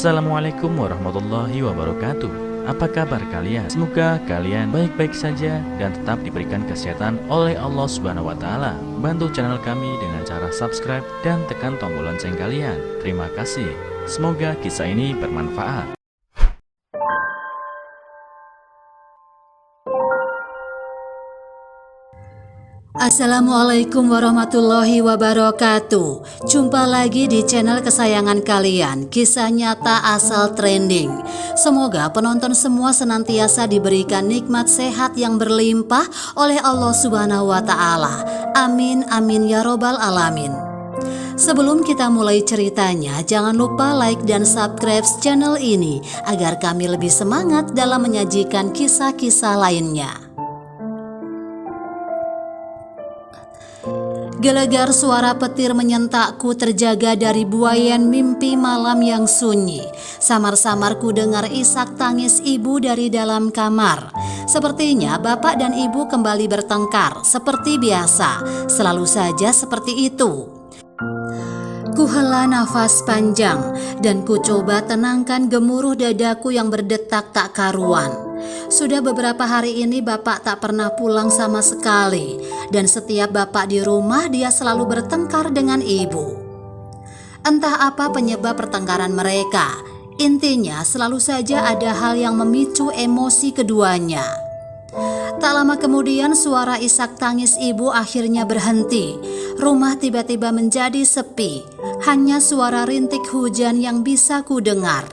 Assalamualaikum warahmatullahi wabarakatuh. Apa kabar kalian? Semoga kalian baik-baik saja dan tetap diberikan kesehatan oleh Allah Subhanahu wa taala. Bantu channel kami dengan cara subscribe dan tekan tombol lonceng kalian. Terima kasih. Semoga kisah ini bermanfaat. Assalamualaikum warahmatullahi wabarakatuh. Jumpa lagi di channel kesayangan kalian, Kisah Nyata Asal Trending. Semoga penonton semua senantiasa diberikan nikmat sehat yang berlimpah oleh Allah Subhanahu wa taala. Amin amin ya robbal alamin. Sebelum kita mulai ceritanya, jangan lupa like dan subscribe channel ini agar kami lebih semangat dalam menyajikan kisah-kisah lainnya. Gelegar suara petir menyentakku terjaga dari buayan mimpi malam yang sunyi. Samar-samar ku dengar isak tangis ibu dari dalam kamar. Sepertinya bapak dan ibu kembali bertengkar seperti biasa. Selalu saja seperti itu. Ku hela nafas panjang dan ku coba tenangkan gemuruh dadaku yang berdetak tak karuan. Sudah beberapa hari ini bapak tak pernah pulang sama sekali, dan setiap bapak di rumah dia selalu bertengkar dengan ibu. Entah apa penyebab pertengkaran mereka, intinya selalu saja ada hal yang memicu emosi keduanya. Tak lama kemudian suara isak tangis ibu akhirnya berhenti. Rumah tiba-tiba menjadi sepi. Hanya suara rintik hujan yang bisa ku dengar.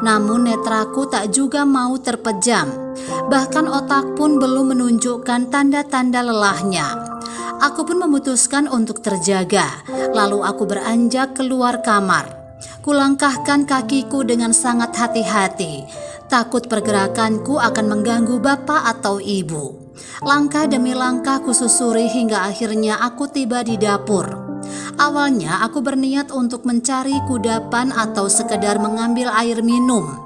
Namun netraku tak juga mau terpejam. Bahkan otak pun belum menunjukkan tanda-tanda lelahnya. Aku pun memutuskan untuk terjaga. Lalu aku beranjak keluar kamar. Kulangkahkan kakiku dengan sangat hati-hati. Takut pergerakanku akan mengganggu bapak atau ibu. Langkah demi langkah kususuri hingga akhirnya aku tiba di dapur. Awalnya aku berniat untuk mencari kudapan atau sekedar mengambil air minum.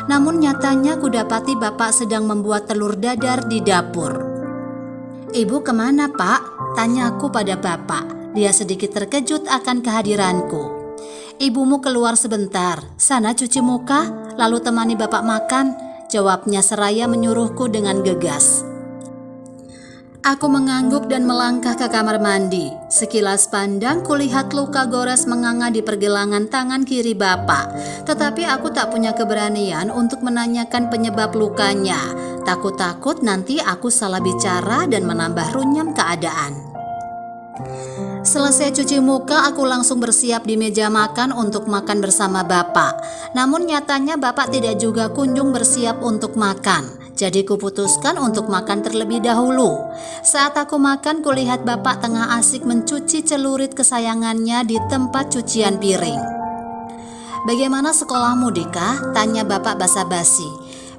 Namun nyatanya kudapati bapak sedang membuat telur dadar di dapur. "Ibu kemana, Pak?" tanyaku pada bapak. Dia sedikit terkejut akan kehadiranku. "Ibumu keluar sebentar, sana cuci muka, lalu temani bapak makan," jawabnya seraya menyuruhku dengan gegas. Aku mengangguk dan melangkah ke kamar mandi. Sekilas pandang kulihat luka gores menganga di pergelangan tangan kiri bapak. Tetapi aku tak punya keberanian untuk menanyakan penyebab lukanya. Takut-takut nanti aku salah bicara dan menambah runyam keadaan. Selesai cuci muka, aku langsung bersiap di meja makan untuk makan bersama bapak. Namun nyatanya bapak tidak juga kunjung bersiap untuk makan. Jadi kuputuskan untuk makan terlebih dahulu. Saat aku makan, kulihat bapak tengah asik mencuci celurit kesayangannya di tempat cucian piring. "Bagaimana sekolahmu, Dika?" tanya bapak basa-basi.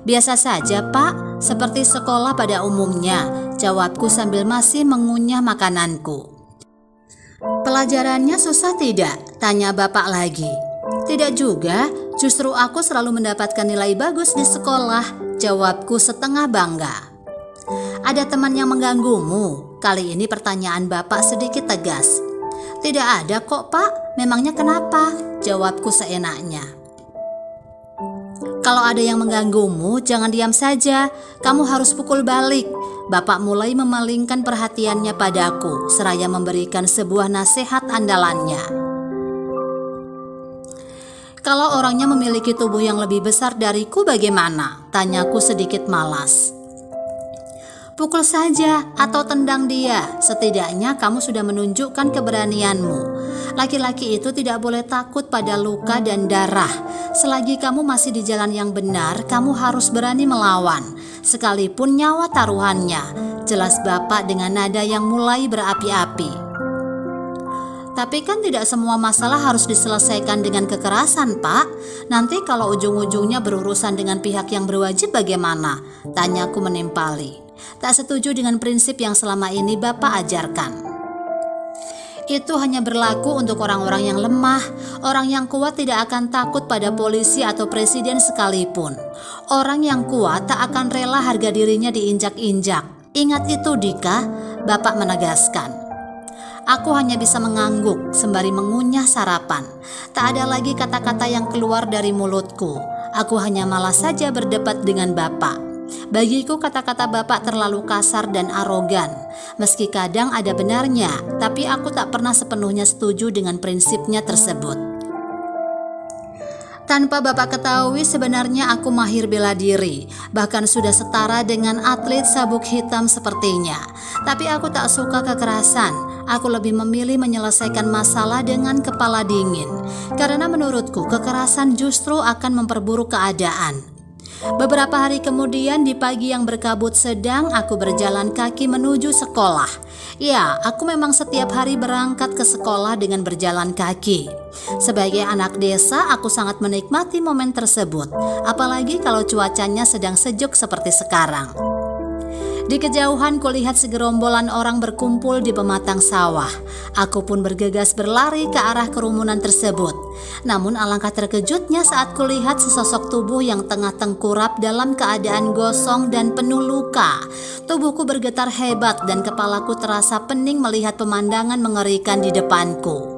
"Biasa saja, Pak, seperti sekolah pada umumnya," jawabku sambil masih mengunyah makananku. "Pelajarannya susah tidak?" tanya bapak lagi. "Tidak juga, justru aku selalu mendapatkan nilai bagus di sekolah," jawabku setengah bangga. "Ada teman yang mengganggumu?" Kali ini pertanyaan bapak sedikit tegas. "Tidak ada kok, Pak. Memangnya kenapa?" jawabku seenaknya. "Kalau ada yang mengganggumu, jangan diam saja. Kamu harus pukul balik." Bapak mulai memalingkan perhatiannya padaku, seraya memberikan sebuah nasihat andalannya. "Kalau orangnya memiliki tubuh yang lebih besar dariku bagaimana?" tanyaku sedikit malas. "Pukul saja atau tendang dia, setidaknya kamu sudah menunjukkan keberanianmu. Laki-laki itu tidak boleh takut pada luka dan darah. Selagi kamu masih di jalan yang benar, kamu harus berani melawan, sekalipun nyawa taruhannya," jelas bapak dengan nada yang mulai berapi-api. "Tapi kan tidak semua masalah harus diselesaikan dengan kekerasan, Pak. Nanti kalau ujung-ujungnya berurusan dengan pihak yang berwajib bagaimana?" tanyaku menimpali. Tak setuju dengan prinsip yang selama ini bapak ajarkan. "Itu hanya berlaku untuk orang-orang yang lemah. Orang yang kuat tidak akan takut pada polisi atau presiden sekalipun. Orang yang kuat tak akan rela harga dirinya diinjak-injak. Ingat itu, Dika," bapak menegaskan. Aku hanya bisa mengangguk sembari mengunyah sarapan. Tak ada lagi kata-kata yang keluar dari mulutku. Aku hanya malas saja berdebat dengan bapak. Bagiku kata-kata bapak terlalu kasar dan arogan. Meski kadang ada benarnya, tapi aku tak pernah sepenuhnya setuju dengan prinsipnya tersebut. Tanpa bapak ketahui, sebenarnya aku mahir bela diri, bahkan sudah setara dengan atlet sabuk hitam sepertinya. Tapi aku tak suka kekerasan. Aku lebih memilih menyelesaikan masalah dengan kepala dingin, karena menurutku kekerasan justru akan memperburuk keadaan. Beberapa hari kemudian, di pagi yang berkabut sedang, aku berjalan kaki menuju sekolah. Ya, aku memang setiap hari berangkat ke sekolah dengan berjalan kaki. Sebagai anak desa, aku sangat menikmati momen tersebut, apalagi kalau cuacanya sedang sejuk seperti sekarang. Di kejauhan kulihat segerombolan orang berkumpul di pematang sawah. Aku pun bergegas berlari ke arah kerumunan tersebut. Namun alangkah terkejutnya saat kulihat sesosok tubuh yang tengah tengkurap dalam keadaan gosong dan penuh luka. Tubuhku bergetar hebat dan kepalaku terasa pening melihat pemandangan mengerikan di depanku.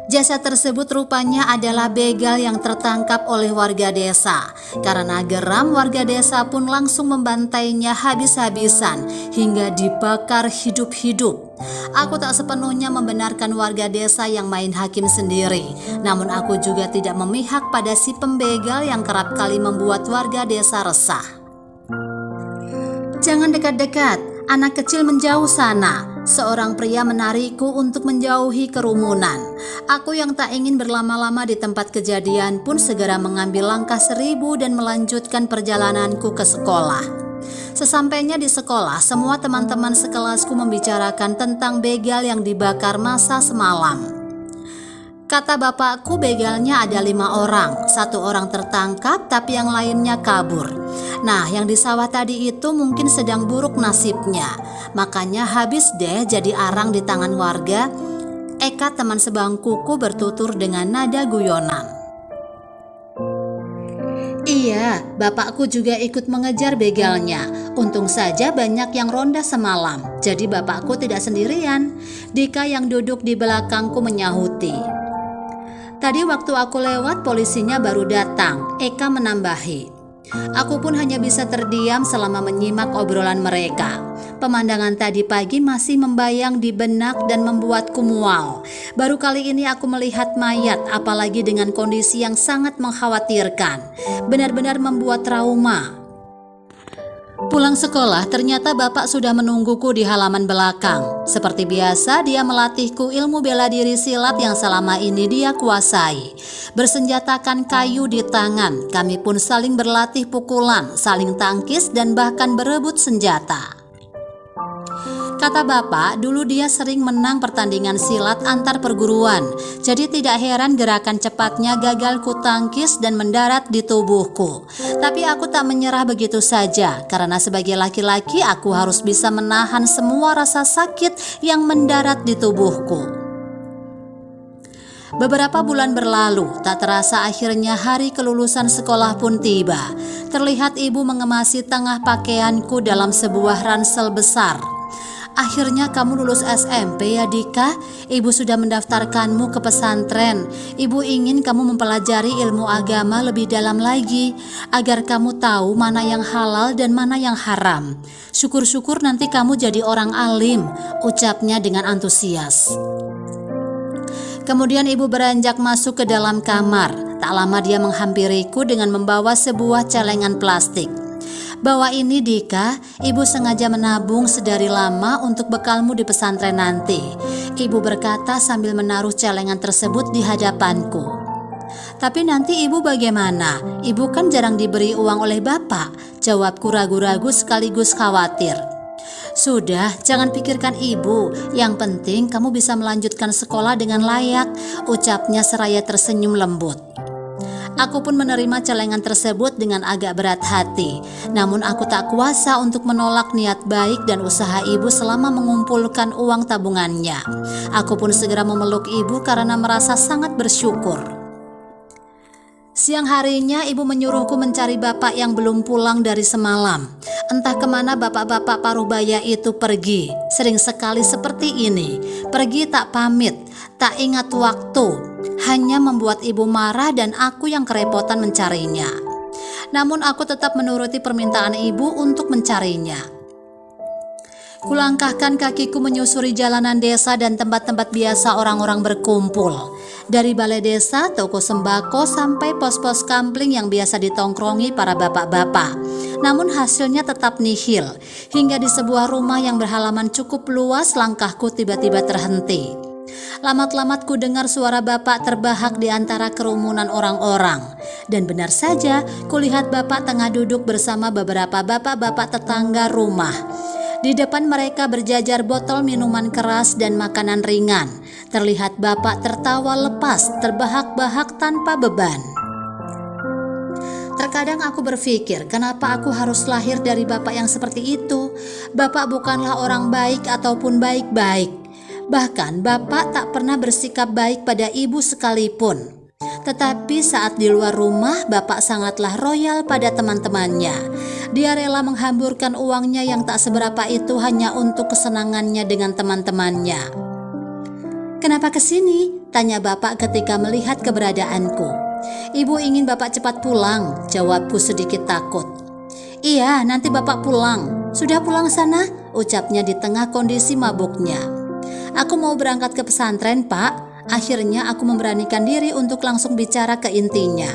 Jasad tersebut rupanya adalah begal yang tertangkap oleh warga desa. Karena geram, warga desa pun langsung membantainya habis-habisan hingga dibakar hidup-hidup. Aku tak sepenuhnya membenarkan warga desa yang main hakim sendiri. Namun aku juga tidak memihak pada si pembegal yang kerap kali membuat warga desa resah. "Jangan dekat-dekat, anak kecil menjauh sana." Seorang pria menarikku untuk menjauhi kerumunan. Aku yang tak ingin berlama-lama di tempat kejadian pun segera mengambil langkah 1000 dan melanjutkan perjalananku ke sekolah. Sesampainya di sekolah, semua teman-teman sekelasku membicarakan tentang begal yang dibakar masa semalam. Kata bapakku, begalnya ada 5 orang, 1 orang tertangkap tapi yang lainnya kabur. Nah, yang di sawah tadi itu mungkin sedang buruk nasibnya, makanya habis deh jadi arang di tangan warga. Eka, teman sebangkuku, bertutur dengan nada guyonan. Iya, bapakku juga ikut mengejar begalnya. Untung saja banyak yang ronda semalam, jadi bapakku tidak sendirian. Dika yang duduk di belakangku menyahuti. Tadi waktu aku lewat, polisinya baru datang, Eka menambahi. Aku pun hanya bisa terdiam selama menyimak obrolan mereka. Pemandangan tadi pagi masih membayang di benak dan membuatku mual. Baru kali ini aku melihat mayat, apalagi dengan kondisi yang sangat mengkhawatirkan. Benar-benar membuat trauma. Pulang sekolah, ternyata bapak sudah menungguku di halaman belakang. Seperti biasa, dia melatihku ilmu bela diri silat yang selama ini dia kuasai. Bersenjatakan kayu di tangan, kami pun saling berlatih pukulan, saling tangkis, dan bahkan berebut senjata. Kata bapak, dulu dia sering menang pertandingan silat antar perguruan. Jadi tidak heran gerakan cepatnya gagal kutangkis dan mendarat di tubuhku. Tapi aku tak menyerah begitu saja, karena sebagai laki-laki aku harus bisa menahan semua rasa sakit yang mendarat di tubuhku. Beberapa bulan berlalu, tak terasa akhirnya hari kelulusan sekolah pun tiba. Terlihat ibu mengemasi tengah pakaianku dalam sebuah ransel besar. "Akhirnya kamu lulus SMP ya Dika? Ibu sudah mendaftarkanmu ke pesantren. Ibu ingin kamu mempelajari ilmu agama lebih dalam lagi, agar kamu tahu mana yang halal dan mana yang haram. Syukur-syukur nanti kamu jadi orang alim," ucapnya dengan antusias. Kemudian ibu beranjak masuk ke dalam kamar. Tak lama dia menghampiriku dengan membawa sebuah celengan plastik. "Bawa ini Dika, ibu sengaja menabung sedari lama untuk bekalmu di pesantren nanti," ibu berkata sambil menaruh celengan tersebut di hadapanku. "Tapi nanti ibu bagaimana? Ibu kan jarang diberi uang oleh bapak," jawabku ragu-ragu sekaligus khawatir. "Sudah, jangan pikirkan ibu. Yang penting kamu bisa melanjutkan sekolah dengan layak," ucapnya seraya tersenyum lembut. Aku pun menerima celengan tersebut dengan agak berat hati. Namun aku tak kuasa untuk menolak niat baik dan usaha ibu selama mengumpulkan uang tabungannya. Aku pun segera memeluk ibu karena merasa sangat bersyukur. Siang harinya ibu menyuruhku mencari bapak yang belum pulang dari semalam. Entah kemana bapak-bapak Parubaya itu pergi. Sering sekali seperti ini, pergi tak pamit, tak ingat waktu. Hanya membuat ibu marah dan aku yang kerepotan mencarinya. Namun aku tetap menuruti permintaan ibu untuk mencarinya. Kulangkahkan kakiku menyusuri jalanan desa dan tempat-tempat biasa orang-orang berkumpul. Dari balai desa, toko sembako, sampai pos-pos kampling yang biasa ditongkrongi para bapak-bapak. Namun hasilnya tetap nihil. Hingga di sebuah rumah yang berhalaman cukup luas, langkahku tiba-tiba terhenti. Lamat-lamat ku dengar suara bapak terbahak di antara kerumunan orang-orang. Dan benar saja, kulihat bapak tengah duduk bersama beberapa bapak-bapak tetangga rumah. Di depan mereka berjajar botol minuman keras dan makanan ringan. Terlihat bapak tertawa lepas, terbahak-bahak tanpa beban. Terkadang aku berpikir, kenapa aku harus lahir dari bapak yang seperti itu? Bapak bukanlah orang baik ataupun baik-baik. Bahkan bapak tak pernah bersikap baik pada ibu sekalipun. Tetapi saat di luar rumah, bapak sangatlah royal pada teman-temannya. Dia rela menghamburkan uangnya yang tak seberapa itu hanya untuk kesenangannya dengan teman-temannya. "Kenapa kesini?" tanya bapak ketika melihat keberadaanku. "Ibu ingin bapak cepat pulang," jawabku sedikit takut. "Iya, nanti bapak pulang." "Sudah pulang sana?" ucapnya di tengah kondisi mabuknya. "Aku mau berangkat ke pesantren, Pak." Akhirnya aku memberanikan diri untuk langsung bicara ke intinya.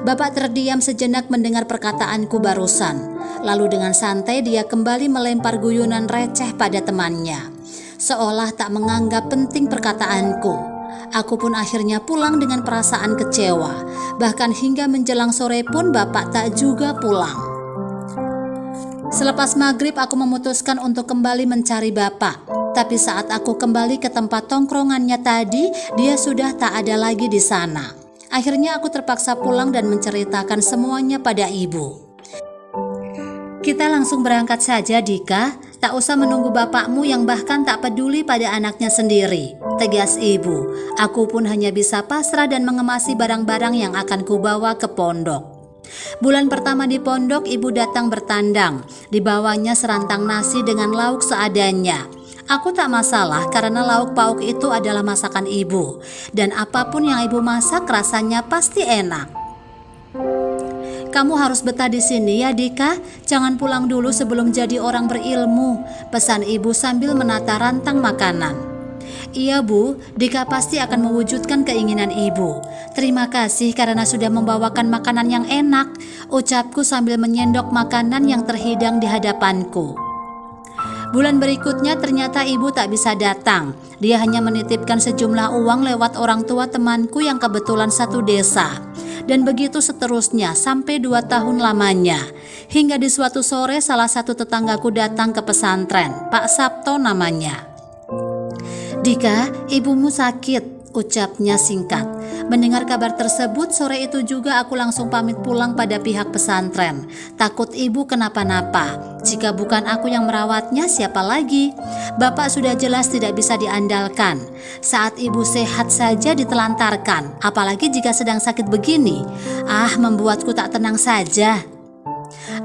Bapak terdiam sejenak mendengar perkataanku barusan. Lalu dengan santai dia kembali melempar guyonan receh pada temannya, seolah tak menganggap penting perkataanku. Aku pun akhirnya pulang dengan perasaan kecewa. Bahkan hingga menjelang sore pun bapak tak juga pulang. Selepas maghrib aku memutuskan untuk kembali mencari bapak. Tapi saat aku kembali ke tempat tongkrongannya tadi, dia sudah tak ada lagi di sana. Akhirnya aku terpaksa pulang dan menceritakan semuanya pada ibu. "Kita langsung berangkat saja, Dika. Tak usah menunggu bapakmu yang bahkan tak peduli pada anaknya sendiri," tegas ibu. Aku pun hanya bisa pasrah dan mengemasi barang-barang yang akan kubawa ke pondok. Bulan pertama di pondok, ibu datang bertandang. Dibawanya serantang nasi dengan lauk seadanya. Aku tak masalah karena lauk pauk itu adalah masakan ibu. Dan apapun yang ibu masak rasanya pasti enak. "Kamu harus betah di sini ya, Dika. Jangan pulang dulu sebelum jadi orang berilmu," pesan ibu sambil menata rantang makanan. "Iya Bu, Dika pasti akan mewujudkan keinginan ibu. Terima kasih karena sudah membawakan makanan yang enak," ucapku sambil menyendok makanan yang terhidang di hadapanku. Bulan berikutnya ternyata ibu tak bisa datang. Dia hanya menitipkan sejumlah uang lewat orang tua temanku yang kebetulan satu desa. Dan begitu seterusnya sampai 2 tahun lamanya. Hingga di suatu sore salah satu tetanggaku datang ke pesantren, Pak Sabto namanya. "Dika, ibumu sakit," ucapnya singkat. Mendengar kabar tersebut, sore itu juga aku langsung pamit pulang pada pihak pesantren. Takut ibu kenapa-napa. Jika bukan aku yang merawatnya, siapa lagi? Bapak sudah jelas tidak bisa diandalkan. Saat ibu sehat saja ditelantarkan, apalagi jika sedang sakit begini. Membuatku tak tenang saja.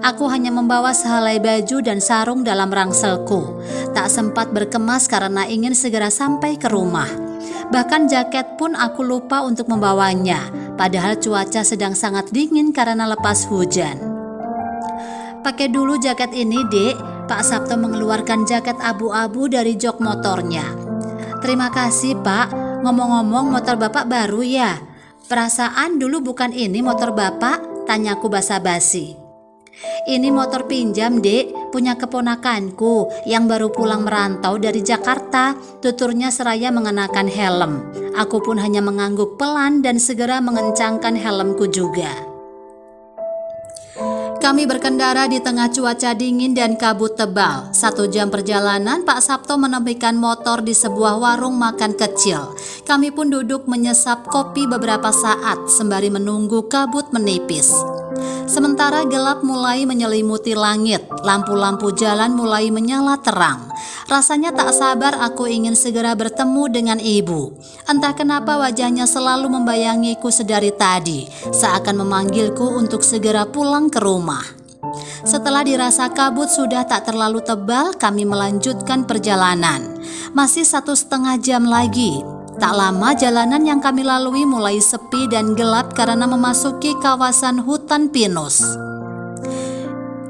Aku hanya membawa sehelai baju dan sarung dalam rangselku. Tak sempat berkemas karena ingin segera sampai ke rumah. Bahkan jaket pun aku lupa untuk membawanya, padahal cuaca sedang sangat dingin karena lepas hujan. "Pakai dulu jaket ini, Dek." Pak Sabto mengeluarkan jaket abu-abu dari jok motornya. "Terima kasih, Pak. Ngomong-ngomong, motor Bapak baru ya? Perasaan dulu bukan ini motor Bapak?" tanyaku basa-basi. "Ini motor pinjam, Dek, punya keponakanku yang baru pulang merantau dari Jakarta," tuturnya seraya mengenakan helm. Aku pun hanya mengangguk pelan dan segera mengencangkan helmku juga. Kami berkendara di tengah cuaca dingin dan kabut tebal. 1 jam perjalanan, Pak Sabto menepikan motor di sebuah warung makan kecil. Kami pun duduk menyesap kopi beberapa saat sembari menunggu kabut menipis. Sementara gelap mulai menyelimuti langit, lampu-lampu jalan mulai menyala terang. Rasanya tak sabar aku ingin segera bertemu dengan ibu. Entah kenapa wajahnya selalu membayangiku sedari tadi, seakan memanggilku untuk segera pulang ke rumah. Setelah dirasa kabut sudah tak terlalu tebal, kami melanjutkan perjalanan. Masih 1,5 jam lagi. Tak lama jalanan yang kami lalui mulai sepi dan gelap karena memasuki kawasan hutan pinus.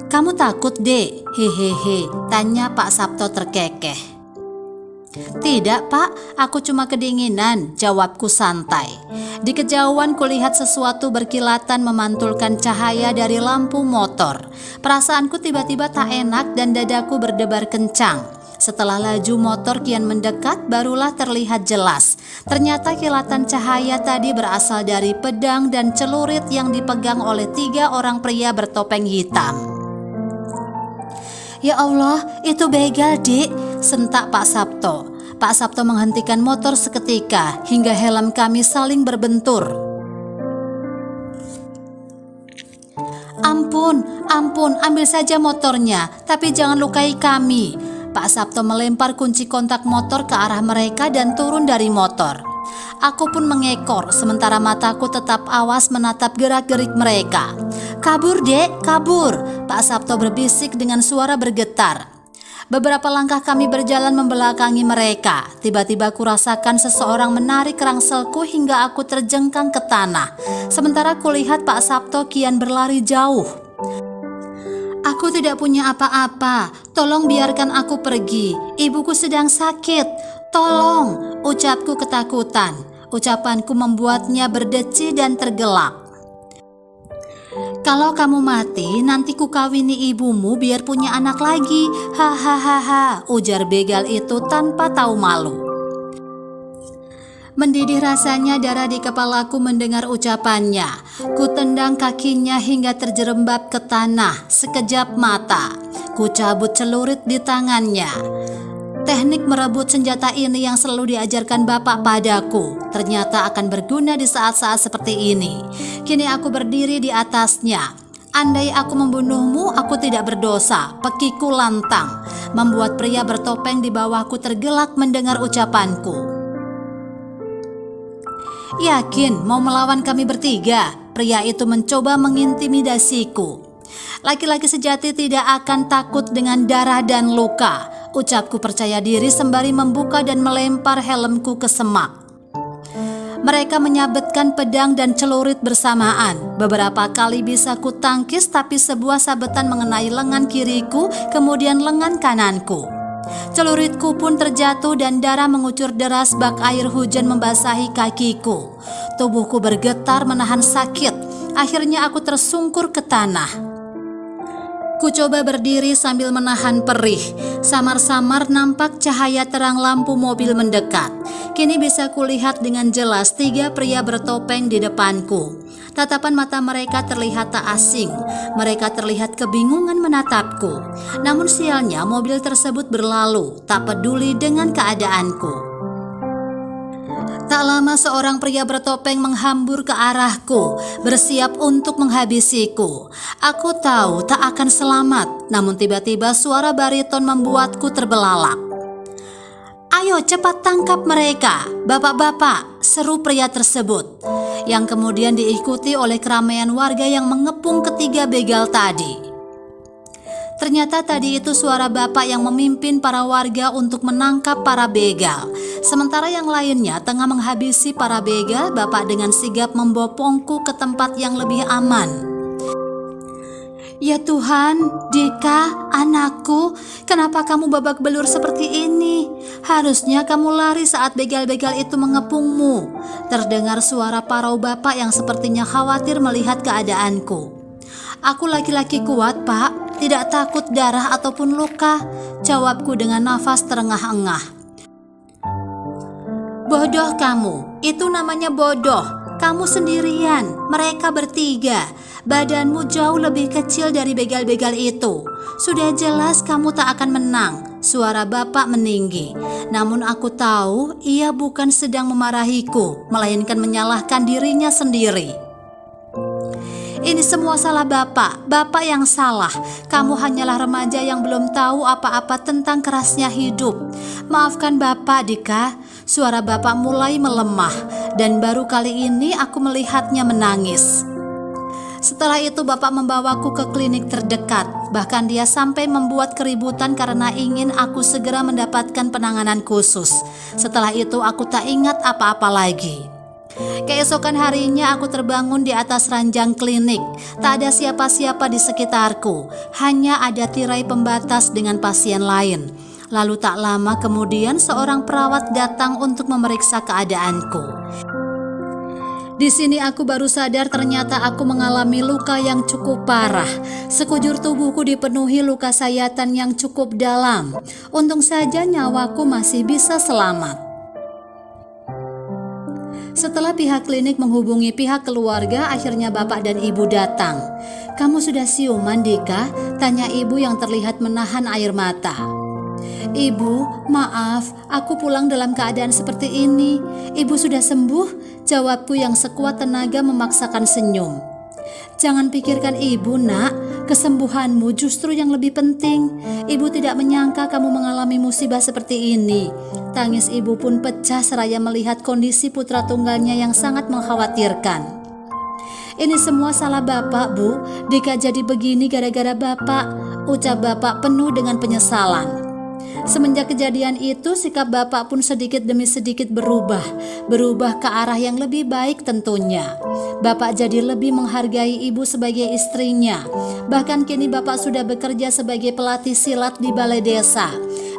"Kamu takut, Dek?" "Hehehe," tanya Pak Sabto terkekeh. "Tidak, Pak, aku cuma kedinginan," jawabku santai. Di kejauhan kulihat sesuatu berkilatan memantulkan cahaya dari lampu motor. Perasaanku tiba-tiba tak enak dan dadaku berdebar kencang. Setelah laju motor kian mendekat, barulah terlihat jelas. Ternyata kilatan cahaya tadi berasal dari pedang dan celurit yang dipegang oleh 3 orang pria bertopeng hitam. "Ya Allah, itu begal, Dik," sentak Pak Sabto. Pak Sabto menghentikan motor seketika hingga helm kami saling berbentur. Ampun, ambil saja motornya, tapi jangan lukai kami." Pak Sabto melempar kunci kontak motor ke arah mereka dan turun dari motor. Aku pun mengekor, sementara mataku tetap awas menatap gerak-gerik mereka. "Kabur, Dek, kabur!" Pak Sabto berbisik dengan suara bergetar. Beberapa langkah kami berjalan membelakangi mereka. Tiba-tiba kurasakan seseorang menarik rangselku hingga aku terjengkang ke tanah. Sementara kulihat Pak Sabto kian berlari jauh. "Aku tidak punya apa-apa, tolong biarkan aku pergi. Ibuku sedang sakit, tolong," ucapku ketakutan. Ucapanku membuatnya berdeci dan tergelak. "Kalau kamu mati, nanti ku kawini ibumu biar punya anak lagi. Hahaha," ujar begal itu tanpa tahu malu. Mendidih rasanya darah di kepalaku mendengar ucapannya. Ku tendang kakinya hingga terjerembab ke tanah. Sekejap mata, ku cabut celurit di tangannya. Teknik merebut senjata ini yang selalu diajarkan bapak padaku ternyata akan berguna di saat-saat seperti ini. Kini aku berdiri di atasnya. Andai aku membunuhmu, aku tidak berdosa. Pekiku lantang, membuat pria bertopeng di bawahku tergelak mendengar ucapanku. "Yakin mau melawan kami bertiga?" Pria itu mencoba mengintimidasiku. "Laki-laki sejati tidak akan takut dengan darah dan luka," ucapku percaya diri sembari membuka dan melempar helmku ke semak. Mereka menyabetkan pedang dan celurit bersamaan. Beberapa kali bisa ku tangkis, tapi sebuah sabetan mengenai lengan kiriku, kemudian lengan kananku. Celuritku pun terjatuh dan darah mengucur deras bak air hujan membasahi kakiku. Tubuhku bergetar menahan sakit. Akhirnya aku tersungkur ke tanah. Ku coba berdiri sambil menahan perih. Samar-samar nampak cahaya terang lampu mobil mendekat. Kini bisa kulihat dengan jelas 3 pria bertopeng di depanku. Tatapan mata mereka terlihat tak asing. Mereka terlihat kebingungan menatapku. Namun sialnya mobil tersebut berlalu, tak peduli dengan keadaanku. Tak lama seorang pria bertopeng menghambur ke arahku, bersiap untuk menghabisiku. Aku tahu tak akan selamat, namun tiba-tiba suara bariton membuatku terbelalak. "Ayo cepat tangkap mereka, bapak-bapak," seru pria tersebut, yang kemudian diikuti oleh keramaian warga yang mengepung ketiga begal tadi. Ternyata tadi itu suara bapak yang memimpin para warga untuk menangkap para begal. Sementara yang lainnya tengah menghabisi para begal, bapak dengan sigap membopongku ke tempat yang lebih aman. "Ya Tuhan, Dika, anakku, kenapa kamu babak belur seperti ini? Harusnya kamu lari saat begal-begal itu mengepungmu." Terdengar suara parau bapak yang sepertinya khawatir melihat keadaanku. "Aku laki-laki kuat, Pak, tidak takut darah ataupun luka," jawabku dengan nafas terengah-engah. "Bodoh kamu, itu namanya bodoh. Kamu sendirian, mereka bertiga. Badanmu jauh lebih kecil dari begal-begal itu. Sudah jelas kamu tak akan menang," suara bapak meninggi. Namun aku tahu ia bukan sedang memarahiku, melainkan menyalahkan dirinya sendiri. Ini semua salah Bapak. Bapak yang salah. Kamu hanyalah remaja yang belum tahu apa-apa tentang kerasnya hidup. Maafkan Bapak, Dika. Suara Bapak mulai melemah dan baru kali ini aku melihatnya menangis. Setelah itu Bapak membawaku ke klinik terdekat. Bahkan dia sampai membuat keributan karena ingin aku segera mendapatkan penanganan khusus. Setelah itu aku tak ingat apa-apa lagi. Keesokan harinya aku terbangun di atas ranjang klinik. Tak ada siapa-siapa di sekitarku. Hanya ada tirai pembatas dengan pasien lain. Lalu tak lama kemudian seorang perawat datang untuk memeriksa keadaanku. Di sini aku baru sadar ternyata aku mengalami luka yang cukup parah. Sekujur tubuhku dipenuhi luka sayatan yang cukup dalam. Untung saja nyawaku masih bisa selamat. Setelah pihak klinik menghubungi pihak keluarga, akhirnya Bapak dan Ibu datang. "Kamu sudah siuman, Dika?" tanya ibu yang terlihat menahan air mata. "Ibu, maaf, aku pulang dalam keadaan seperti ini. Ibu sudah sembuh?" jawabku yang sekuat tenaga memaksakan senyum. "Jangan pikirkan ibu, nak. Kesembuhanmu justru yang lebih penting. Ibu tidak menyangka kamu mengalami musibah seperti ini." Tangis ibu pun pecah seraya melihat kondisi putra tunggalnya yang sangat mengkhawatirkan. "Ini semua salah Bapak, Bu. Dika jadi begini gara-gara Bapak," ucap Bapak penuh dengan penyesalan. Semenjak kejadian itu, sikap Bapak pun sedikit demi sedikit berubah ke arah yang lebih baik tentunya. Bapak jadi lebih menghargai ibu sebagai istrinya. Bahkan kini Bapak sudah bekerja sebagai pelatih silat di balai desa.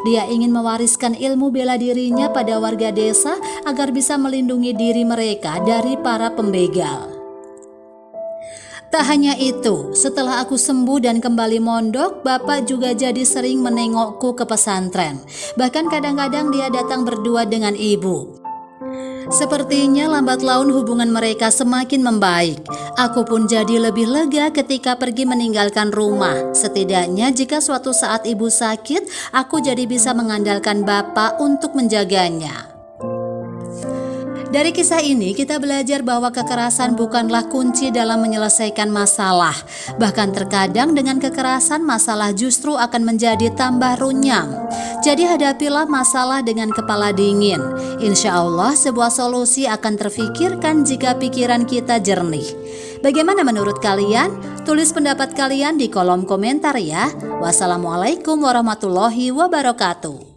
Dia ingin mewariskan ilmu bela dirinya pada warga desa agar bisa melindungi diri mereka dari para pembegal. Tak hanya itu, setelah aku sembuh dan kembali mondok, Bapak juga jadi sering menengokku ke pesantren. Bahkan kadang-kadang dia datang berdua dengan ibu. Sepertinya lambat laun hubungan mereka semakin membaik. Aku pun jadi lebih lega ketika pergi meninggalkan rumah. Setidaknya jika suatu saat ibu sakit, aku jadi bisa mengandalkan Bapak untuk menjaganya. Dari kisah ini kita belajar bahwa kekerasan bukanlah kunci dalam menyelesaikan masalah. Bahkan terkadang dengan kekerasan masalah justru akan menjadi tambah runyam. Jadi hadapilah masalah dengan kepala dingin. Insya Allah sebuah solusi akan terfikirkan jika pikiran kita jernih. Bagaimana menurut kalian? Tulis pendapat kalian di kolom komentar ya. Wassalamualaikum warahmatullahi wabarakatuh.